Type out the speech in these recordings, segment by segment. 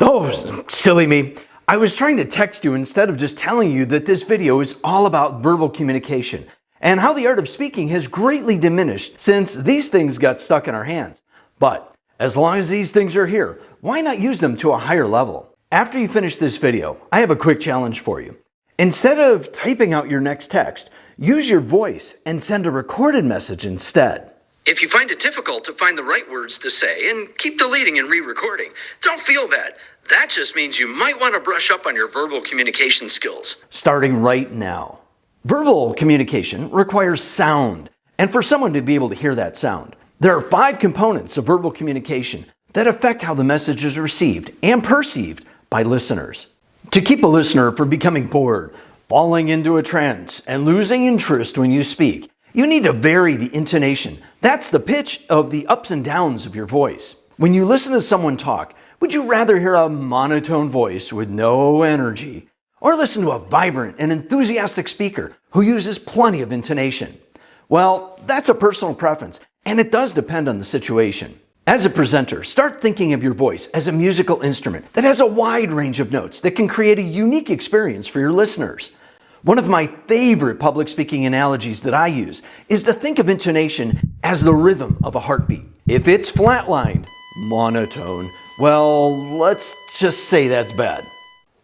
Oh, silly me. I was trying to text you instead of just telling you that this video is all about verbal communication and how the art of speaking has greatly diminished since these things got stuck in our hands. But as long as these things are here, why not use them to a higher level? After you finish this video, I have a quick challenge for you. Instead of typing out your next text, use your voice and send a recorded message instead. If you find it difficult to find the right words to say and keep deleting and re-recording, don't feel bad. That just means you might want to brush up on your verbal communication skills. Starting right now. Verbal communication requires sound, and for someone to be able to hear that sound, there are 5 components of verbal communication that affect how the message is received and perceived by listeners. To keep a listener from becoming bored, falling into a trance, and losing interest when you speak, you need to vary the intonation. That's the pitch of the ups and downs of your voice. When you listen to someone talk, would you rather hear a monotone voice with no energy, or listen to a vibrant and enthusiastic speaker who uses plenty of intonation? Well, that's a personal preference, and it does depend on the situation. As a presenter, start thinking of your voice as a musical instrument that has a wide range of notes that can create a unique experience for your listeners. One of my favorite public speaking analogies that I use is to think of intonation as the rhythm of a heartbeat. If it's flatlined, monotone, well, let's just say that's bad.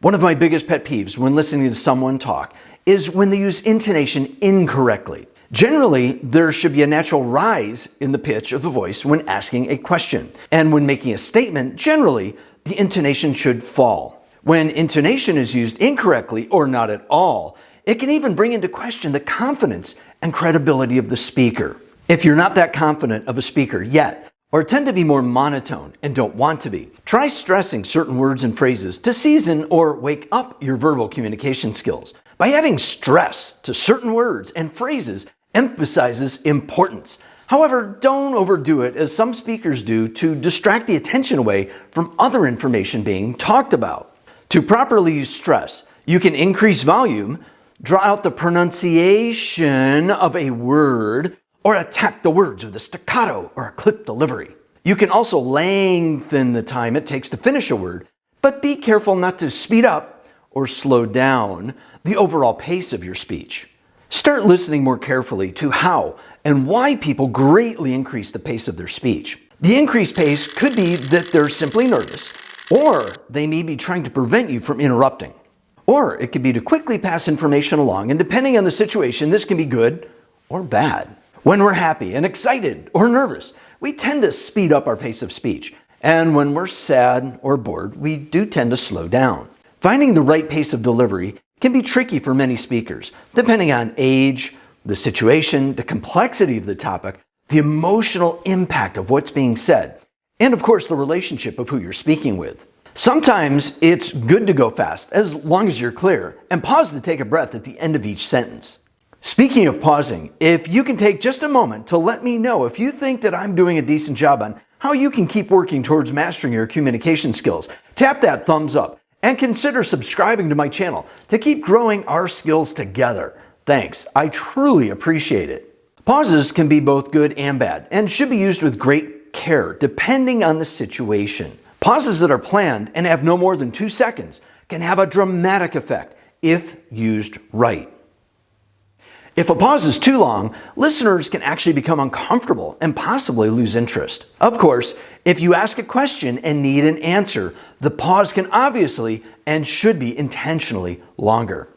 One of my biggest pet peeves when listening to someone talk is when they use intonation incorrectly. Generally, there should be a natural rise in the pitch of the voice when asking a question. And when making a statement, generally, the intonation should fall. When intonation is used incorrectly or not at all, it can even bring into question the confidence and credibility of the speaker. If you're not that confident of a speaker yet, or tend to be more monotone and don't want to be, try stressing certain words and phrases to season or wake up your verbal communication skills. By adding stress to certain words and phrases emphasizes importance. However, don't overdo it as some speakers do to distract the attention away from other information being talked about. To properly use stress, you can increase volume, draw out the pronunciation of a word, or attack the words with a staccato or a clipped delivery. You can also lengthen the time it takes to finish a word, but be careful not to speed up or slow down the overall pace of your speech. Start listening more carefully to how and why people greatly increase the pace of their speech. The increased pace could be that they're simply nervous, or they may be trying to prevent you from interrupting. Or it could be to quickly pass information along, and depending on the situation, this can be good or bad. When we're happy and excited or nervous, we tend to speed up our pace of speech. And when we're sad or bored, we do tend to slow down. Finding the right pace of delivery can be tricky for many speakers, depending on age, the situation, the complexity of the topic, the emotional impact of what's being said, and of course the relationship of who you're speaking with. Sometimes it's good to go fast as long as you're clear and pause to take a breath at the end of each sentence. Speaking of pausing, if you can take just a moment to let me know if you think that I'm doing a decent job on how you can keep working towards mastering your communication skills, tap that thumbs up and consider subscribing to my channel to keep growing our skills together. Thanks, I truly appreciate it. Pauses can be both good and bad and should be used with great care depending on the situation. Pauses that are planned and have no more than 2 seconds can have a dramatic effect if used right. If a pause is too long, listeners can actually become uncomfortable and possibly lose interest. Of course, if you ask a question and need an answer, the pause can obviously and should be intentionally longer.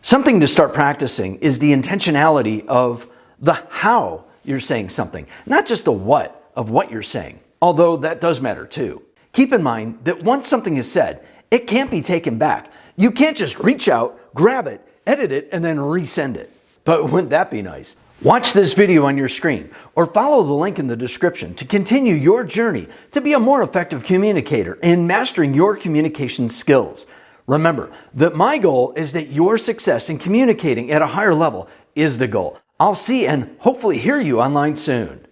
Something to start practicing is the intentionality of the how you're saying something, not just the what of what you're saying, although that does matter too. Keep in mind that once something is said, it can't be taken back. You can't just reach out, grab it, edit it, and then resend it. But wouldn't that be nice? Watch this video on your screen or follow the link in the description to continue your journey to be a more effective communicator in mastering your communication skills. Remember that my goal is that your success in communicating at a higher level is the goal. I'll see and hopefully hear you online soon.